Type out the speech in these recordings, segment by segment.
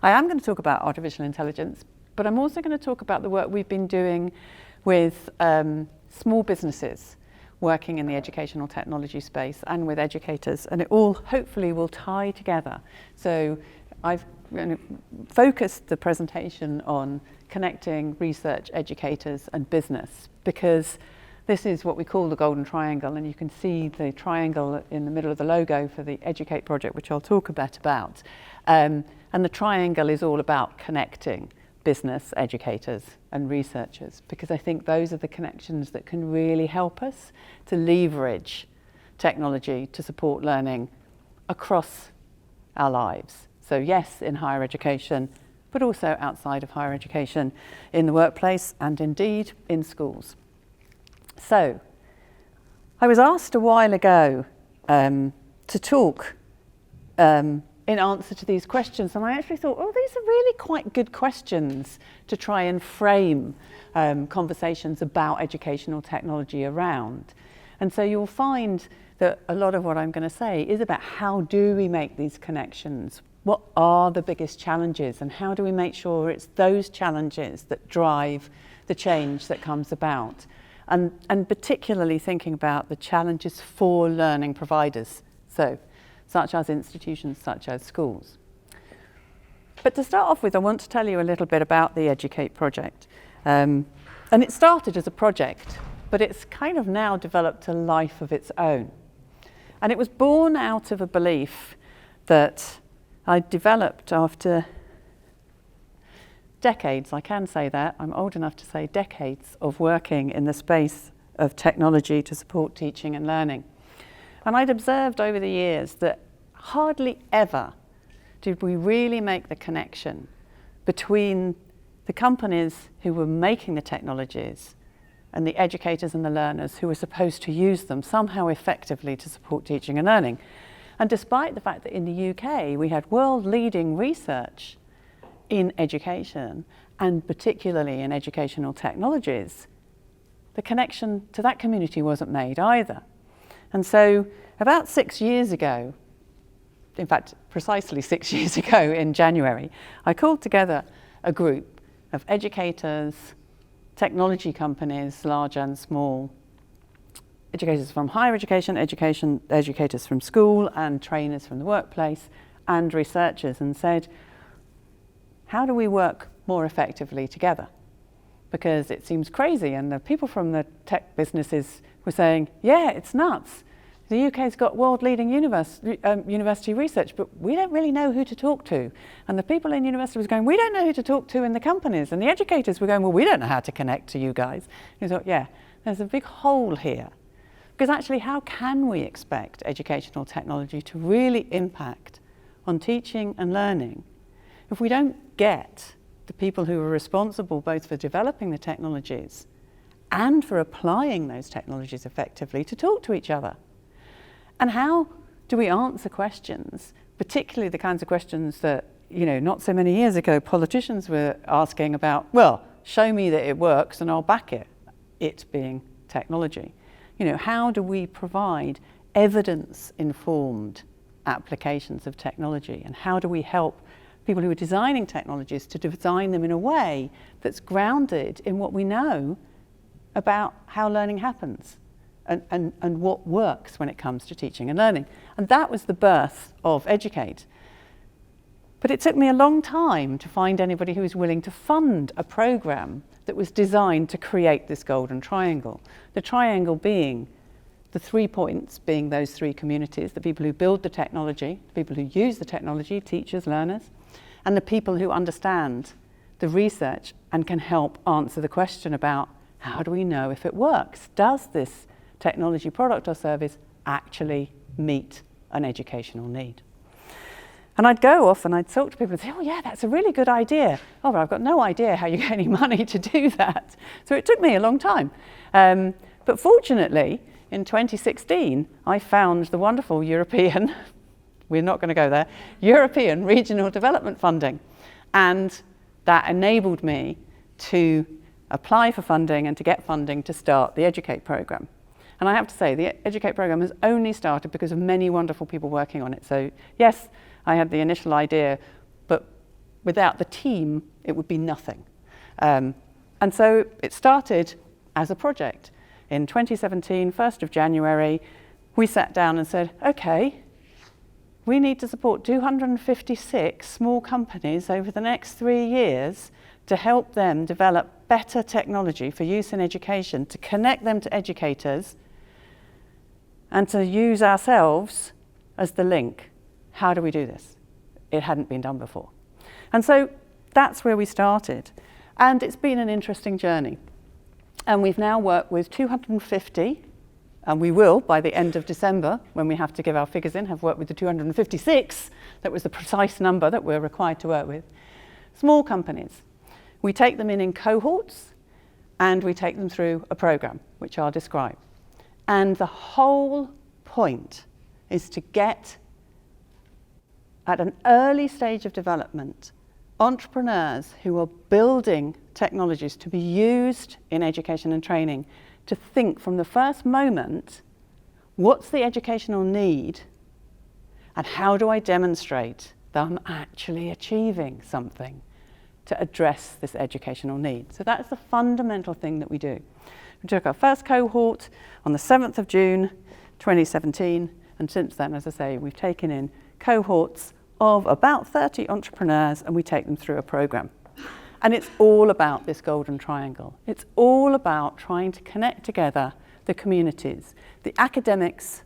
I am going to talk about artificial intelligence, but I'm also going to talk about the work we've been doing with small businesses working in the educational technology space and with educators, and it all hopefully will tie together. So I've focused the presentation on connecting research, educators and business, because this is what we call the golden triangle, and you can see the triangle in the middle of the logo for the Educate project, which I'll talk a bit about. And the triangle is all about connecting business, educators and researchers, because I think those are the connections that can really help us to leverage technology to support learning across our lives. So yes, in higher education, but also outside of higher education, in the workplace and indeed in schools. So I was asked a while ago to talk in answer to these questions, and I actually thought, oh, these are really quite good questions to try and frame conversations about educational technology around. And so you'll find that a lot of what I'm going to say is about how do we make these connections? What are the biggest challenges, and how do we make sure it's those challenges that drive the change that comes about? And particularly thinking about the challenges for learning providers, so such as institutions, such as schools. But to start off with, I want to tell you a little bit about the Educate project. And it started as a project, but it's kind of now developed a life of its own. And it was born out of a belief that I developed after decades, I can say that, I'm old enough to say decades of working in the space of technology to support teaching and learning. And I'd observed over the years that hardly ever did we really make the connection between the companies who were making the technologies and the educators and the learners who were supposed to use them somehow effectively to support teaching and learning. And despite the fact that in the UK we had world-leading research in education, and particularly in educational technologies, the connection to that community wasn't made either. And so about 6 years ago, in fact, precisely 6 years ago in January, I called together a group of educators, technology companies, large and small, educators from higher education, educators from school, and trainers from the workplace, and researchers, and said, how do we work more effectively together? Because it seems crazy, and the people from the tech businesses were saying, yeah, it's nuts. The UK's got world-leading university research, but we don't really know who to talk to. And the people in university was going, we don't know who to talk to in the companies. And the educators were going, well, we don't know how to connect to you guys. And we thought, yeah, there's a big hole here. Because actually, how can we expect educational technology to really impact on teaching and learning if we don't get the people who are responsible both for developing the technologies and for applying those technologies effectively to talk to each other? And how do we answer questions, particularly the kinds of questions that, not so many years ago, politicians were asking about, well, show me that it works and I'll back it, it being technology. How do we provide evidence-informed applications of technology? And how do we help people who are designing technologies to design them in a way that's grounded in what we know about how learning happens and what works when it comes to teaching and learning? And that was the birth of Educate. But it took me a long time to find anybody who was willing to fund a program that was designed to create this golden triangle. The triangle being the 3 points, being those 3 communities, the people who build the technology, the people who use the technology, teachers, learners, and the people who understand the research and can help answer the question about how do we know if it works? Does this technology product or service actually meet an educational need? And I'd go off and I'd talk to people and say, oh yeah, that's a really good idea. Oh, but I've got no idea how you get any money to do that. So it took me a long time. But fortunately, in 2016, I found the wonderful European, we're not going to go there, European regional development funding. And that enabled me to apply for funding and to get funding to start the Educate program. And I have to say, the Educate program has only started because of many wonderful people working on it. So yes, I had the initial idea, but without the team, it would be nothing. And so it started as a project. In 2017, 1st of January, we sat down and said, okay, we need to support 256 small companies over the next 3 years to help them develop better technology for use in education, to connect them to educators, and to use ourselves as the link. How do we do this? It hadn't been done before. And so that's where we started. And it's been an interesting journey. And we've now worked with 250, and we will, by the end of December, when we have to give our figures in, have worked with the 256. That was the precise number that we're required to work with. Small companies. We take them in cohorts, and we take them through a program, which I'll describe. And the whole point is to get, at an early stage of development, entrepreneurs who are building technologies to be used in education and training to think from the first moment, what's the educational need and how do I demonstrate that I'm actually achieving something to address this educational need. So that's the fundamental thing that we do. We took our first cohort on the 7th of June 2017, and since then, as I say, we've taken in cohorts of about 30 entrepreneurs, and we take them through a program. And it's all about this golden triangle. It's all about trying to connect together the communities, the academics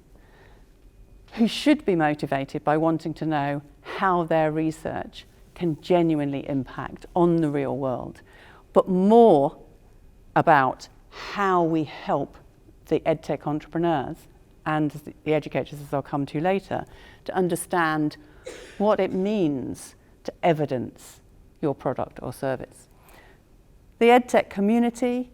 who should be motivated by wanting to know how their research can genuinely impact on the real world, but more about how we help the EdTech entrepreneurs and the educators, as I'll come to later, to understand what it means to evidence your product or service. The EdTech community,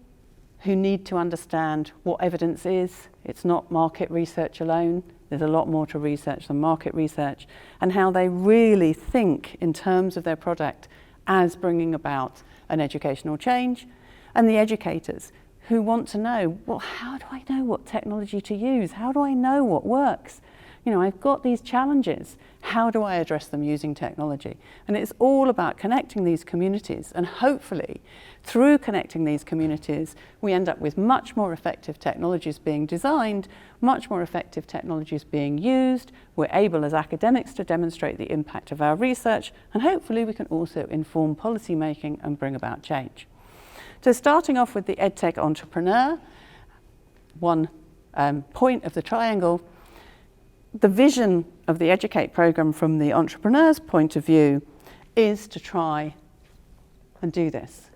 who need to understand what evidence is. It's not market research alone. There's a lot more to research than market research, and how they really think in terms of their product as bringing about an educational change. And the educators, who want to know, well, how do I know what technology to use? How do I know what works? You know, I've got these challenges. How do I address them using technology? And it's all about connecting these communities, and hopefully through connecting these communities, we end up with much more effective technologies being designed, much more effective technologies being used. We're able as academics to demonstrate the impact of our research, and hopefully we can also inform policy making and bring about change. So starting off with the EdTech entrepreneur, one point of the triangle, the vision of the Educate programme from the entrepreneur's point of view is to try and do this.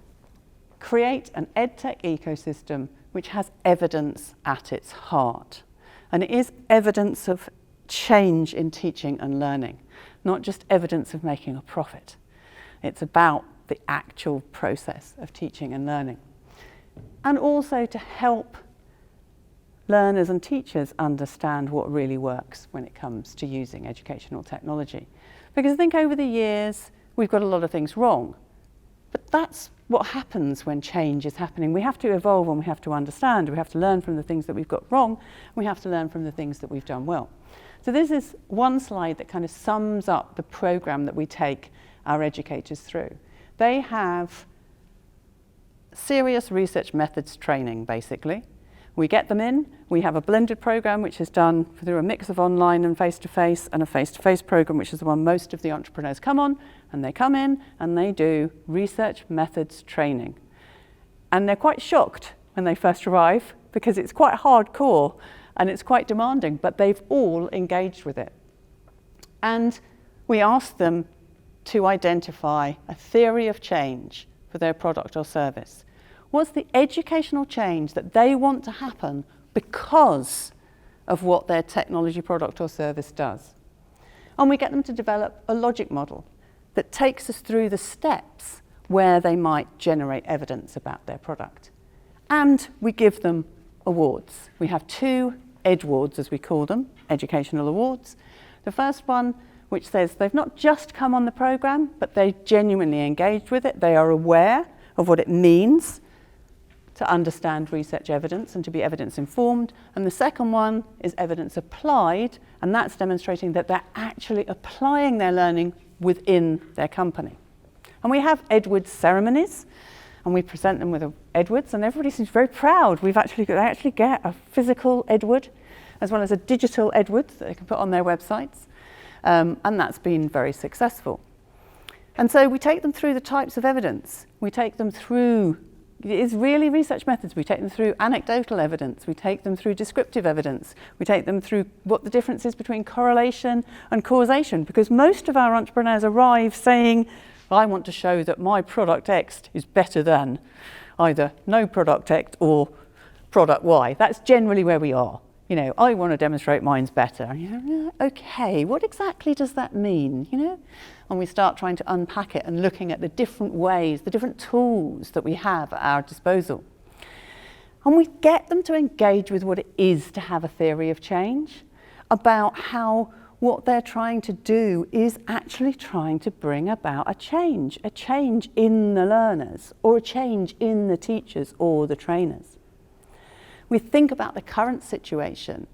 Create an EdTech ecosystem which has evidence at its heart. And it is evidence of change in teaching and learning, not just evidence of making a profit. It's about the actual process of teaching and learning. And also to help learners and teachers understand what really works when it comes to using educational technology. Because I think over the years, we've got a lot of things wrong. But that's what happens when change is happening. We have to evolve and we have to understand. We have to learn from the things that we've got wrong. And we have to learn from the things that we've done well. So this is one slide that kind of sums up the program that we take our educators through. They have serious research methods training, basically. We get them in. We have a blended program which is done through a mix of online and face-to-face, and a face-to-face program which is the one most of the entrepreneurs come on, and they come in and they do research methods training. And they're quite shocked when they first arrive because it's quite hardcore and it's quite demanding, but they've all engaged with it. And we ask them to identify a theory of change for their product or service. What's the educational change that they want to happen because of what their technology product or service does? And we get them to develop a logic model that takes us through the steps where they might generate evidence about their product. And we give them awards. We have 2 EdWards, as we call them, educational awards. The first one, which says they've not just come on the program, but they genuinely engaged with it. They are aware of what it means to understand research evidence and to be evidence informed. And the second one is evidence applied, and that's demonstrating that they're actually applying their learning within their company. And we have Edwards ceremonies, and we present them with Edwards, and everybody seems very proud. They actually get a physical Edward, as well as a digital Edward that they can put on their websites, and that's been very successful. And so we take them through the types of evidence. We take them through, it's really research methods. We take them through anecdotal evidence. We take them through descriptive evidence. We take them through what the difference is between correlation and causation, because most of our entrepreneurs arrive saying, I want to show that my product X is better than either no product X or product Y. That's generally where we are. You know, I want to demonstrate mine's better. And you know, okay, what exactly does that mean? You know, and we start trying to unpack it and looking at the different ways, the different tools that we have at our disposal. And we get them to engage with what it is to have a theory of change, about how what they're trying to do is actually trying to bring about a change in the learners, or a change in the teachers or the trainers. We think about the current situation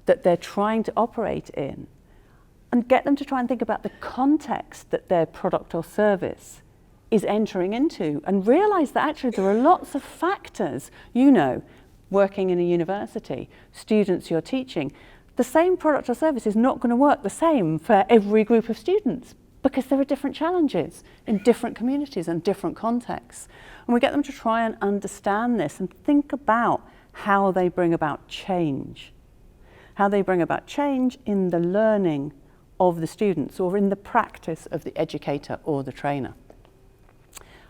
that they're trying to operate in, and get them to try and think about the context that their product or service is entering into, and realize that actually there are lots of factors, you know, working in a university, students you're teaching. The same product or service is not going to work the same for every group of students, because there are different challenges in different communities and different contexts. And we get them to try and understand this and think about how they bring about change. How they bring about change in the learning of the students, or in the practice of the educator or the trainer.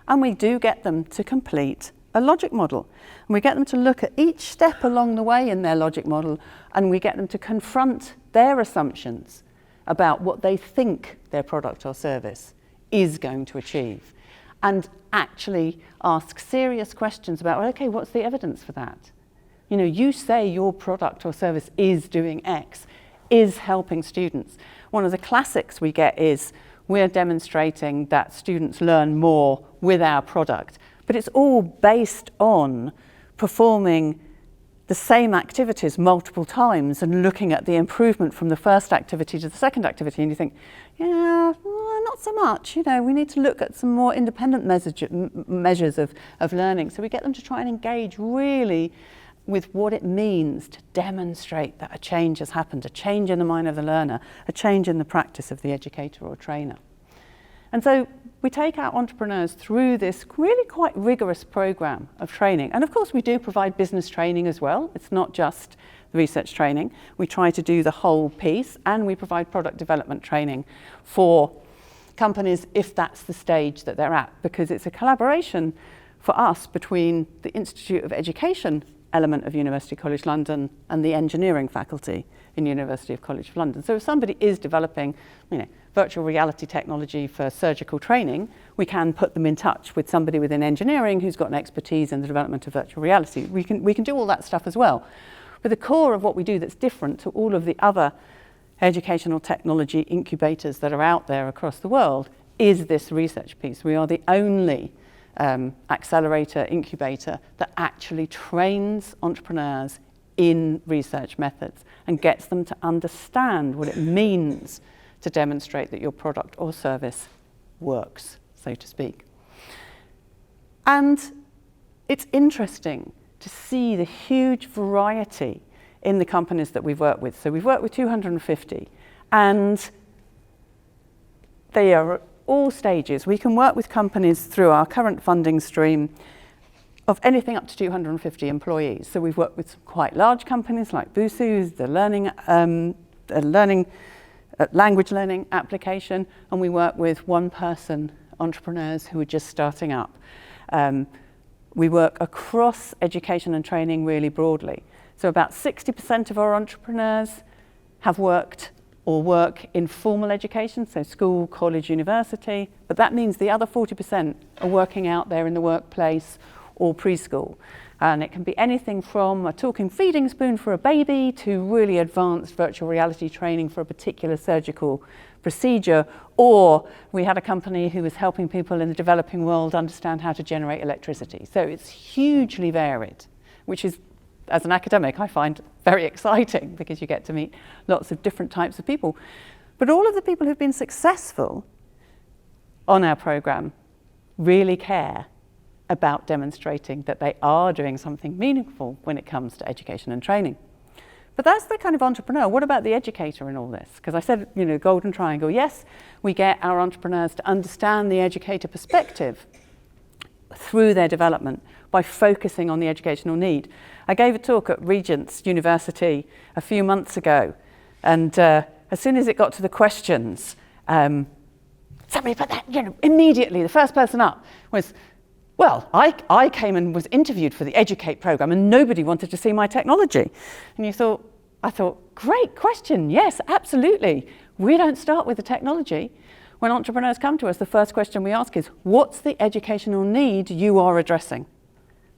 And we do get them to complete a logic model. And we get them to look at each step along the way in their logic model, and we get them to confront their assumptions about what they think their product or service is going to achieve, and actually ask serious questions about, well, okay, what's the evidence for that? You know, you say your product or service is doing X, is helping students. One of the classics we get is, we're demonstrating that students learn more with our product, but it's all based on performing the same activities multiple times and looking at the improvement from the first activity to the second activity, and you think, yeah, well, not so much. You know, we need to look at some more independent measures of learning. So we get them to try and engage really with what it means to demonstrate that a change has happened, a change in the mind of the learner, a change in the practice of the educator or trainer. And so we take our entrepreneurs through this really quite rigorous program of training. And of course we do provide business training as well. It's not just the research training. We try to do the whole piece, and we provide product development training for companies if that's the stage that they're at, because it's a collaboration for us between the Institute of Education element of University College London and the engineering faculty in University of College London. So if somebody is developing, you know, virtual reality technology for surgical training, we can put them in touch with somebody within engineering who's got an expertise in the development of virtual reality. We can do all that stuff as well. But the core of what we do that's different to all of the other educational technology incubators that are out there across the world is this research piece. We are the only accelerator, incubator that actually trains entrepreneurs in research methods and gets them to understand what it means to demonstrate that your product or service works, so to speak. And it's interesting to see the huge variety in the companies that we've worked with. So we've worked with 250, and they are at all stages. We can work with companies through our current funding stream of anything up to 250 employees. So we've worked with some quite large companies like Busu's, the language learning application, and we work with one-person entrepreneurs who are just starting up. We work across education and training really broadly. So about 60% of our entrepreneurs have worked or work in formal education, so school, college, university, but that means the other 40% are working out there in the workplace or preschool. And it can be anything from a talking feeding spoon for a baby to really advanced virtual reality training for a particular surgical procedure. Or we had a company who was helping people in the developing world understand how to generate electricity. So it's hugely varied, which is, as an academic, I find very exciting, because you get to meet lots of different types of people. But all of the people who've been successful on our program really care about demonstrating that they are doing something meaningful when it comes to education and training. But that's the kind of entrepreneur. What about the educator in all this? Because I said, golden triangle. Yes, we get our entrepreneurs to understand the educator perspective through their development by focusing on the educational need. I gave a talk at Regent's University a few months ago, and as soon as it got to the questions, somebody put that, immediately, the first person up was, well, I came and was interviewed for the Educate program and nobody wanted to see my technology. And I thought, great question, yes, absolutely. We don't start with the technology. When entrepreneurs come to us, the first question we ask is, what's the educational need you are addressing?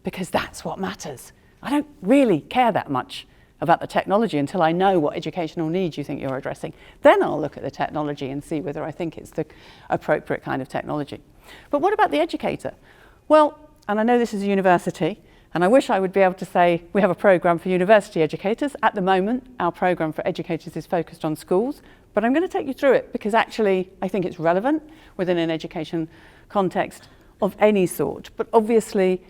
Because that's what matters. I don't really care that much about the technology until I know what educational needs you think you're addressing. Then I'll look at the technology and see whether I think it's the appropriate kind of technology. But what about the educator? Well, and I know this is a university, and I wish I would be able to say we have a program for university educators. At the moment, our program for educators is focused on schools, but I'm going to take you through it because actually I think it's relevant within an education context of any sort. But obviously,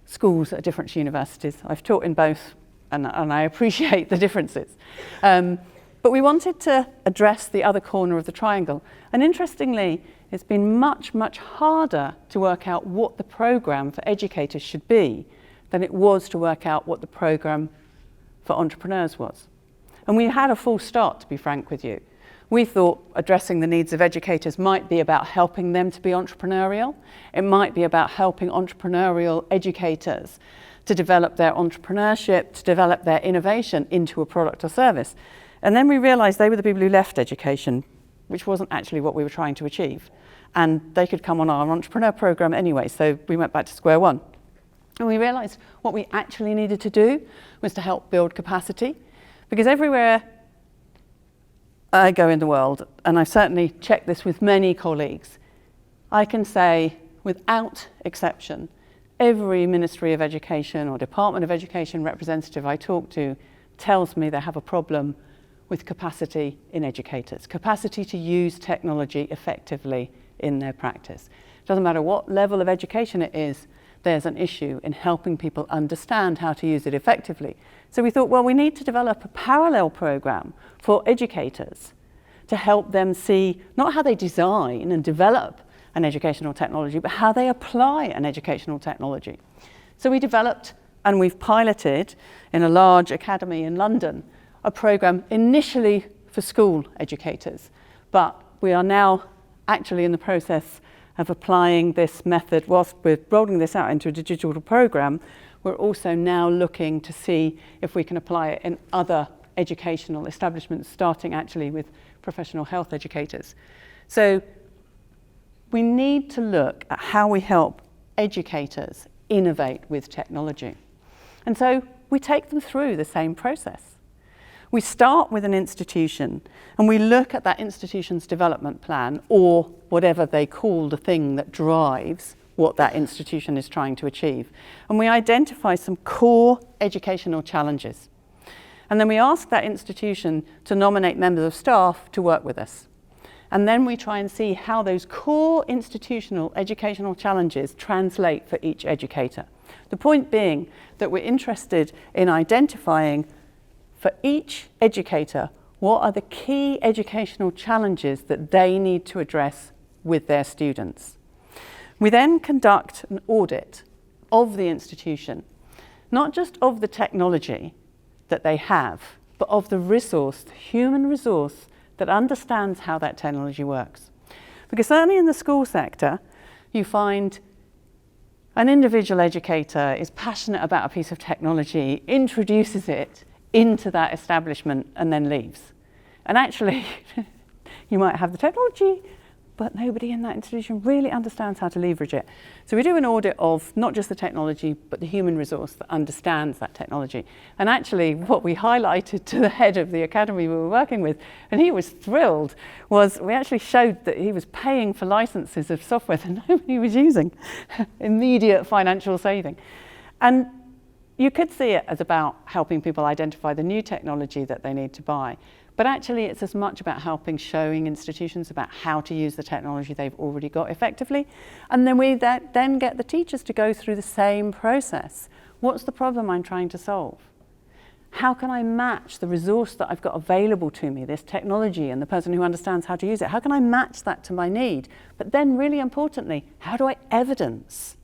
schools are different to universities. I've taught in both, and I appreciate the differences. But we wanted to address the other corner of the triangle. And interestingly, it's been much, much harder to work out what the program for educators should be than it was to work out what the program for entrepreneurs was. And we had a false start, to be frank with you. We thought addressing the needs of educators might be about helping them to be entrepreneurial. It might be about helping entrepreneurial educators to develop their entrepreneurship, to develop their innovation into a product or service. And then we realized they were the people who left education, which wasn't actually what we were trying to achieve. And they could come on our entrepreneur program anyway, so we went back to square one. And we realized what we actually needed to do was to help build capacity, because everywhere I go in the world, and I've certainly checked this with many colleagues, I can say without exception, every Ministry of Education or Department of Education representative I talk to tells me they have a problem with capacity in educators, capacity to use technology effectively in their practice. It doesn't matter what level of education it is, there's an issue in helping people understand how to use it effectively. So we thought, well, we need to develop a parallel program for educators to help them see not how they design and develop an educational technology, but how they apply an educational technology. So we developed, and we've piloted in a large academy in London, a program initially for school educators, but we are now actually in the process of applying this method. Whilst we're rolling this out into a digital program, we're also now looking to see if we can apply it in other educational establishments, starting actually with professional health educators. So we need to look at how we help educators innovate with technology. And so we take them through the same process. We start with an institution and we look at that institution's development plan, or whatever they call the thing that drives what that institution is trying to achieve. And we identify some core educational challenges. And then we ask that institution to nominate members of staff to work with us. And then we try and see how those core institutional educational challenges translate for each educator. The point being that we're interested in identifying for each educator what are the key educational challenges that they need to address with their students. We then conduct an audit of the institution, not just of the technology that they have, but of the resource, the human resource that understands how that technology works. Because certainly in the school sector, you find an individual educator is passionate about a piece of technology, introduces it into that establishment and then leaves. And actually, you might have the technology, but nobody in that institution really understands how to leverage it. So we do an audit of not just the technology, but the human resource that understands that technology. And actually, what we highlighted to the head of the academy we were working with, and he was thrilled, was we actually showed that he was paying for licenses of software that nobody was using. Immediate financial saving. And you could see it as about helping people identify the new technology that they need to buy. But actually, it's as much about showing institutions about how to use the technology they've already got effectively. And then we then get the teachers to go through the same process. What's the problem I'm trying to solve? How can I match the resource that I've got available to me, this technology, and the person who understands how to use it? How can I match that to my need? But then, really importantly, how do I evidence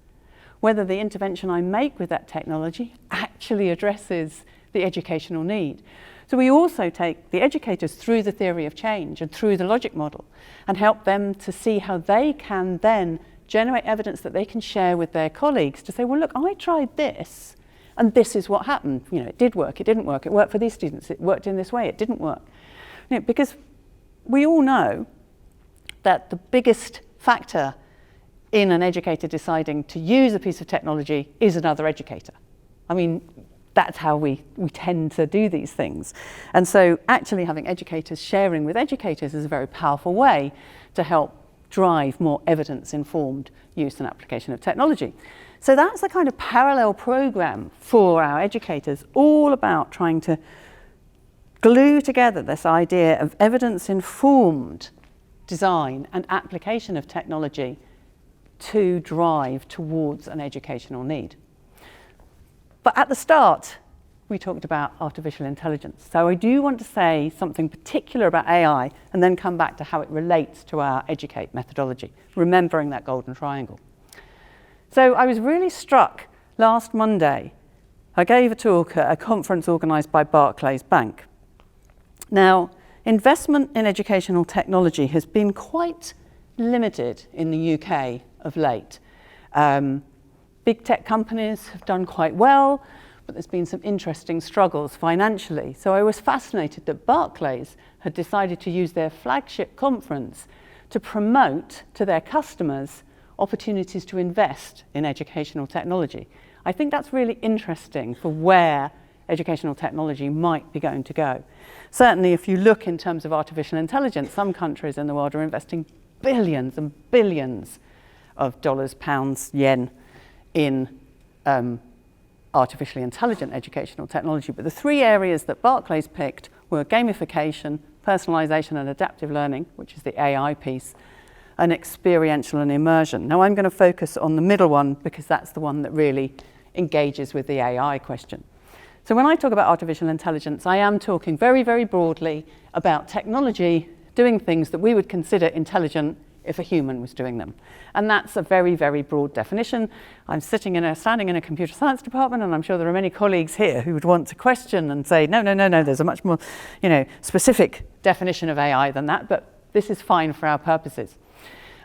whether the intervention I make with that technology actually addresses the educational need? So we also take the educators through the theory of change and through the logic model and help them to see how they can then generate evidence that they can share with their colleagues to say, well, look, I tried this and this is what happened. You know, it did work, it didn't work, it worked for these students, it worked in this way, it didn't work. You know, because we all know that the biggest factor in an educator deciding to use a piece of technology is another educator. I mean, that's how we tend to do these things. And so actually having educators sharing with educators is a very powerful way to help drive more evidence-informed use and application of technology. So that's the kind of parallel program for our educators, all about trying to glue together this idea of evidence-informed design and application of technology to drive towards an educational need. But at the start, we talked about artificial intelligence. So I do want to say something particular about AI and then come back to how it relates to our Educate methodology, remembering that golden triangle. So I was really struck last Monday. I gave a talk at a conference organised by Barclays Bank. Now, investment in educational technology has been quite limited in the UK of late. Big tech companies have done quite well, but there's been some interesting struggles financially. So I was fascinated that Barclays had decided to use their flagship conference to promote to their customers opportunities to invest in educational technology. I think that's really interesting for where educational technology might be going to go. Certainly, if you look in terms of artificial intelligence, some countries in the world are investing billions and billions of dollars, pounds, yen in artificially intelligent educational technology. But the three areas that Barclays picked were gamification, personalization and adaptive learning, which is the AI piece, and experiential and immersion. Now I'm going to focus on the middle one because that's the one that really engages with the AI question. So when I talk about artificial intelligence, I am talking very, very broadly about technology doing things that we would consider intelligent if a human was doing them. And that's a very, very broad definition. I'm standing in a computer science department, and I'm sure there are many colleagues here who would want to question and say, no, there's a much more, specific definition of AI than that, but this is fine for our purposes.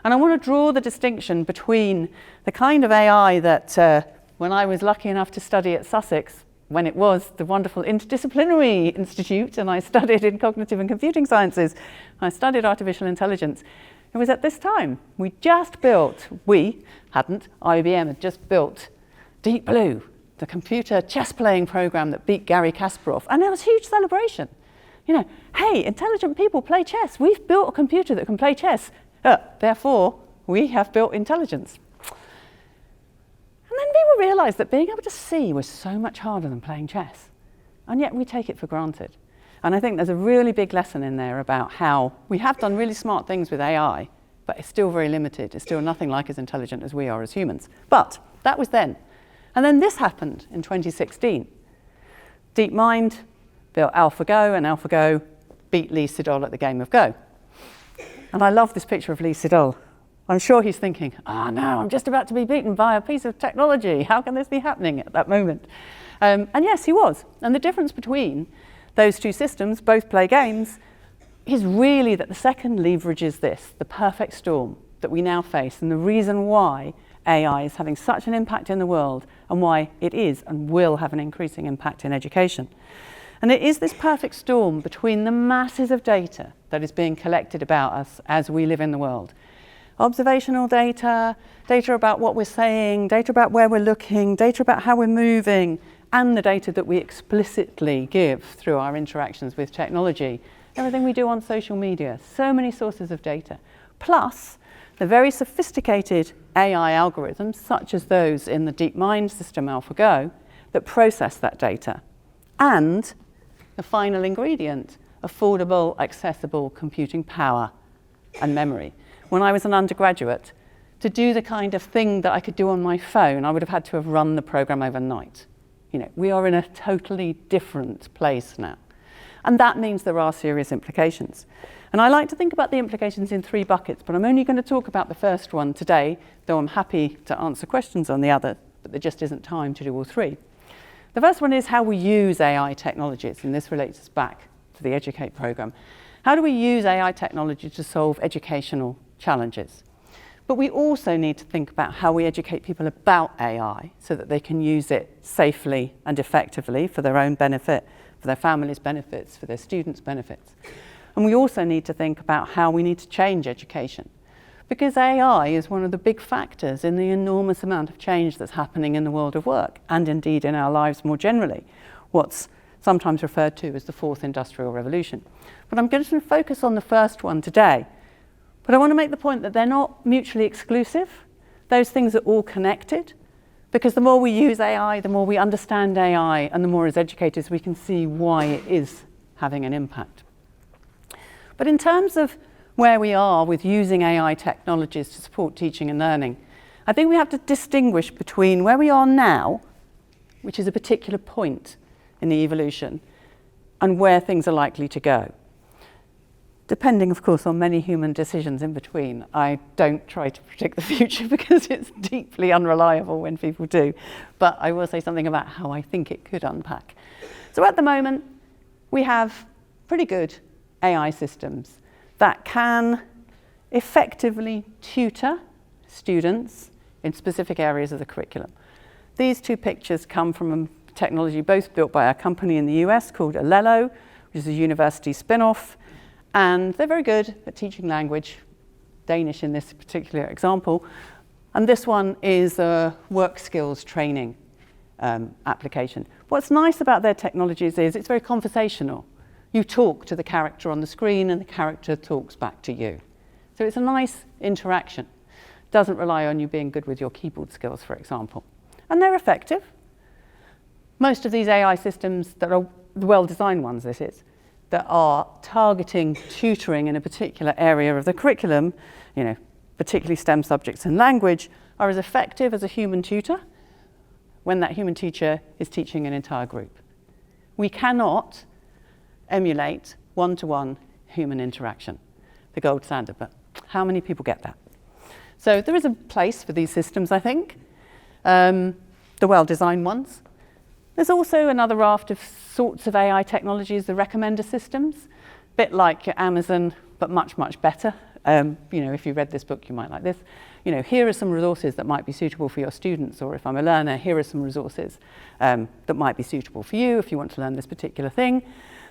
And I want to draw the distinction between the kind of AI that when I was lucky enough to study at Sussex, when it was the wonderful interdisciplinary institute, and I studied in cognitive and computing sciences, I studied artificial intelligence. It was at this time. IBM had just built Deep Blue, the computer chess playing program that beat Garry Kasparov. And there was huge celebration. Hey, intelligent people play chess. We've built a computer that can play chess. Therefore, we have built intelligence. And then people realized that being able to see was so much harder than playing chess. And yet we take it for granted. And I think there's a really big lesson in there about how we have done really smart things with AI, but it's still very limited. It's still nothing like as intelligent as we are as humans. But that was then. And then this happened in 2016. DeepMind built AlphaGo, and AlphaGo beat Lee Sedol at the game of Go. And I love this picture of Lee Sedol. I'm sure he's thinking, no, I'm just about to be beaten by a piece of technology. How can this be happening at that moment? And yes, he was. And the difference between those two systems, both play games, is really that the second leverages this, the perfect storm that we now face, and the reason why AI is having such an impact in the world and why it is and will have an increasing impact in education. And it is this perfect storm between the masses of data that is being collected about us as we live in the world. Observational data, data about what we're saying, data about where we're looking, data about how we're moving, and the data that we explicitly give through our interactions with technology, everything we do on social media, so many sources of data, plus the very sophisticated AI algorithms, such as those in the DeepMind system AlphaGo, that process that data, and the final ingredient affordable, accessible computing power and memory. When I was an undergraduate, to do the kind of thing that I could do on my phone, I would have had to have run the program overnight. You know, we are in a totally different place now. And that means there are serious implications. And I like to think about the implications in 3 buckets, but I'm only going to talk about the first one today, though I'm happy to answer questions on the other, but there just isn't time to do all 3. The first one is how we use AI technologies, and this relates us back to the Educate program. How do we use AI technology to solve educational challenges? But we also need to think about how we educate people about AI so that they can use it safely and effectively for their own benefit, for their families' benefits, for their students' benefits. And we also need to think about how we need to change education, because AI is one of the big factors in the enormous amount of change that's happening in the world of work, and indeed in our lives more generally, what's sometimes referred to as the 4th Industrial Revolution. But I'm going to focus on the first one today. But I want to make the point that they're not mutually exclusive. Those things are all connected, because the more we use AI, the more we understand AI, and the more as educators we can see why it is having an impact. But in terms of where we are with using AI technologies to support teaching and learning, I think we have to distinguish between where we are now, which is a particular point in the evolution, and where things are likely to go. Depending, of course, on many human decisions in between. I don't try to predict the future because it's deeply unreliable when people do, but I will say something about how I think it could unpack. So at the moment, we have pretty good AI systems that can effectively tutor students in specific areas of the curriculum. These 2 pictures come from a technology both built by a company in the US called Alelo, which is a university spin-off, and they're very good at teaching language, Danish in this particular example. And this one is a work skills training application. What's nice about their technologies is it's very conversational. You talk to the character on the screen and the character talks back to you. So it's a nice interaction. Doesn't rely on you being good with your keyboard skills, for example. And they're effective. Most of these AI systems that are the well-designed ones, this is, that are targeting tutoring in a particular area of the curriculum, you know, particularly STEM subjects and language, are as effective as a human tutor when that human teacher is teaching an entire group. We cannot emulate one-to-one human interaction, the gold standard, but how many people get that? So there is a place for these systems, I think, the well-designed ones. There's also another raft of sorts of AI technologies, the recommender systems, a bit like your Amazon, but much, much better. You know, if you read this book, you might like this. You know, here are some resources that might be suitable for your students, or if I'm a learner, here are some resources that might be suitable for you if you want to learn this particular thing.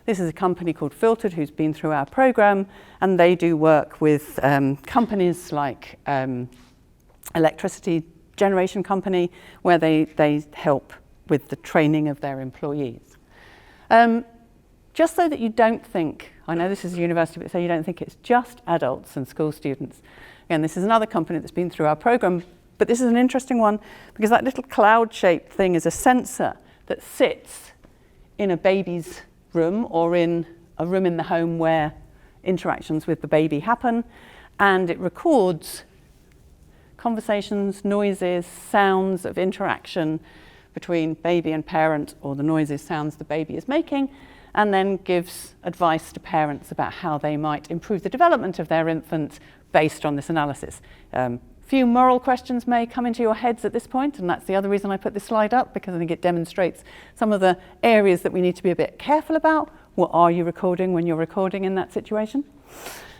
This is a company called Filtered who's been through our program, and they do work with companies like electricity generation company, where they help with the training of their employees. Just so that you don't think, I know this is a university, but so you don't think it's just adults and school students. Again, this is another company that's been through our program, but this is an interesting one because that little cloud-shaped thing is a sensor that sits in a baby's room or in a room in the home where interactions with the baby happen, and it records conversations, noises, sounds of interaction between baby and parent, or the noises, sounds the baby is making, and then gives advice to parents about how they might improve the development of their infant based on this analysis. Few moral questions may come into your heads at this point, and that's the other reason I put this slide up, because I think it demonstrates some of the areas that we need to be a bit careful about. What are you recording when you're recording in that situation?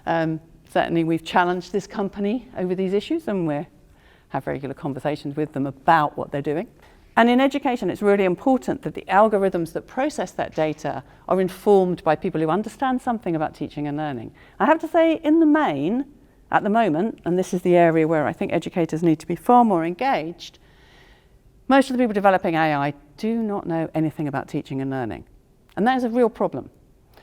Certainly we've challenged this company over these issues, and we have regular conversations with them about what they're doing. And in education, it's really important that the algorithms that process that data are informed by people who understand something about teaching and learning. I have to say, in the main, at the moment, and this is the area where I think educators need to be far more engaged, most of the people developing AI do not know anything about teaching and learning. And that is a real problem,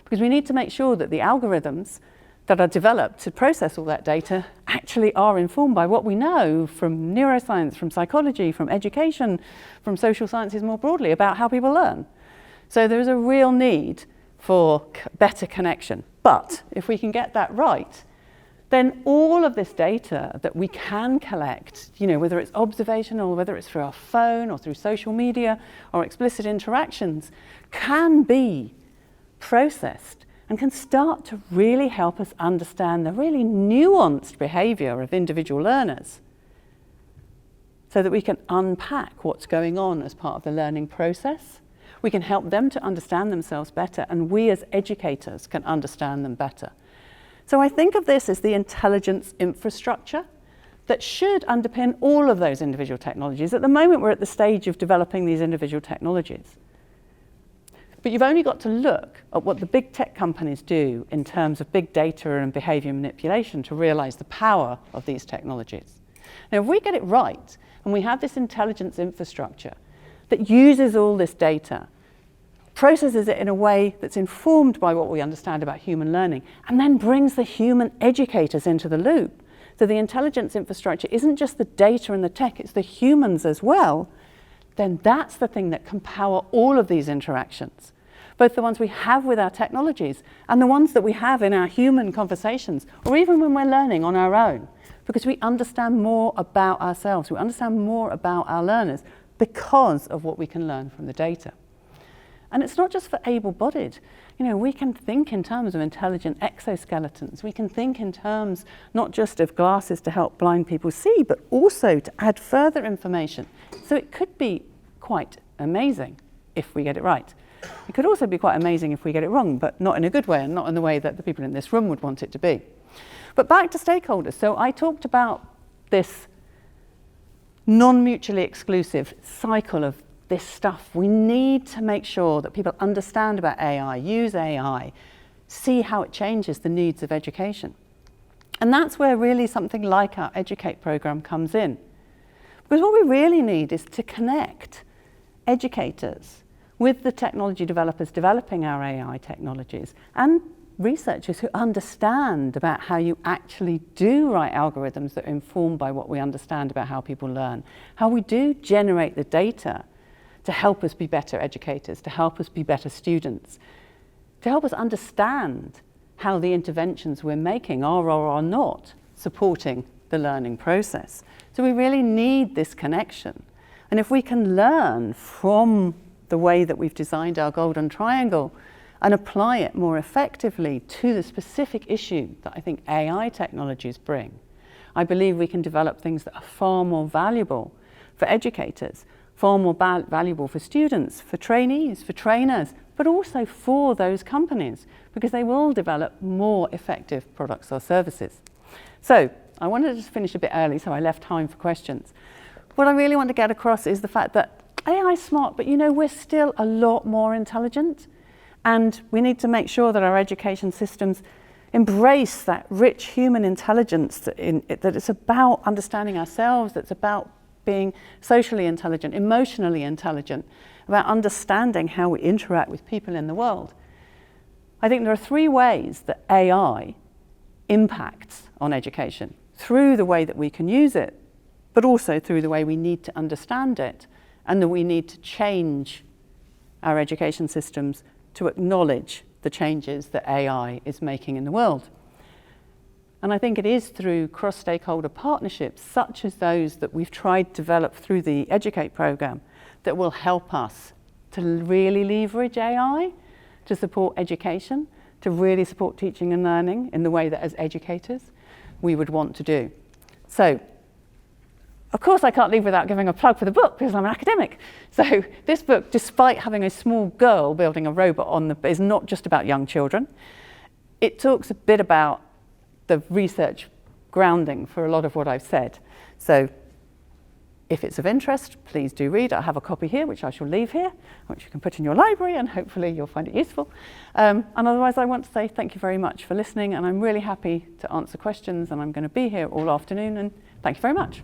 because we need to make sure that the algorithms that are developed to process all that data actually are informed by what we know from neuroscience, from psychology, from education, from social sciences more broadly about how people learn. So there is a real need for better connection. But if we can get that right, then all of this data that we can collect, whether it's observational, whether it's through our phone or through social media or explicit interactions, can be processed and can start to really help us understand the really nuanced behavior of individual learners so that we can unpack what's going on as part of the learning process. We can help them to understand themselves better, and we as educators can understand them better. So I think of this as the intelligence infrastructure that should underpin all of those individual technologies. At the moment, we're at the stage of developing these individual technologies. But you've only got to look at what the big tech companies do in terms of big data and behavior manipulation to realize the power of these technologies. Now, if we get it right, and we have this intelligence infrastructure that uses all this data, processes it in a way that's informed by what we understand about human learning, and then brings the human educators into the loop. So the intelligence infrastructure isn't just the data and the tech, it's the humans as well. Then that's the thing that can power all of these interactions, both the ones we have with our technologies and the ones that we have in our human conversations, or even when we're learning on our own, because we understand more about ourselves, we understand more about our learners because of what we can learn from the data. And it's not just for able-bodied. We can think in terms of intelligent exoskeletons. We can think in terms not just of glasses to help blind people see, but also to add further information. So it could be quite amazing if we get it right. It could also be quite amazing if we get it wrong, but not in a good way and not in the way that the people in this room would want it to be. But back to stakeholders. So I talked about this non-mutually exclusive cycle of this stuff. We need to make sure that people understand about AI, use AI, see how it changes the needs of education. And that's where really something like our Educate program comes in. Because what we really need is to connect educators with the technology developers developing our AI technologies and researchers who understand about how you actually do write algorithms that are informed by what we understand about how people learn, how we do generate the data to help us be better educators, to help us be better students, to help us understand how the interventions we're making are or are not supporting the learning process. So we really need this connection. And if we can learn from the way that we've designed our golden triangle and apply it more effectively to the specific issue that I think AI technologies bring, I believe we can develop things that are far more valuable for educators, far more valuable for students, for trainees, for trainers, but also for those companies, because they will develop more effective products or services. So I wanted to just finish a bit early, so I left time for questions. What I really want to get across is the fact that AI is smart, but we're still a lot more intelligent, and we need to make sure that our education systems embrace that rich human intelligence that it's about understanding ourselves, that's about being socially intelligent, emotionally intelligent, about understanding how we interact with people in the world. I think there are three ways that AI impacts on education: through the way that we can use it, but also through the way we need to understand it, and that we need to change our education systems to acknowledge the changes that AI is making in the world. And I think it is through cross-stakeholder partnerships, such as those that we've tried to develop through the Educate program, that will help us to really leverage AI to support education, to really support teaching and learning in the way that as educators we would want to do. So, of course, I can't leave without giving a plug for the book because I'm an academic. So this book, despite having a small girl building a robot is not just about young children. It talks a bit about the research grounding for a lot of what I've said. So if it's of interest, please do read. I have a copy here, which I shall leave here, which you can put in your library, and hopefully you'll find it useful. And otherwise, I want to say thank you very much for listening, and I'm really happy to answer questions, and I'm going to be here all afternoon, and thank you very much.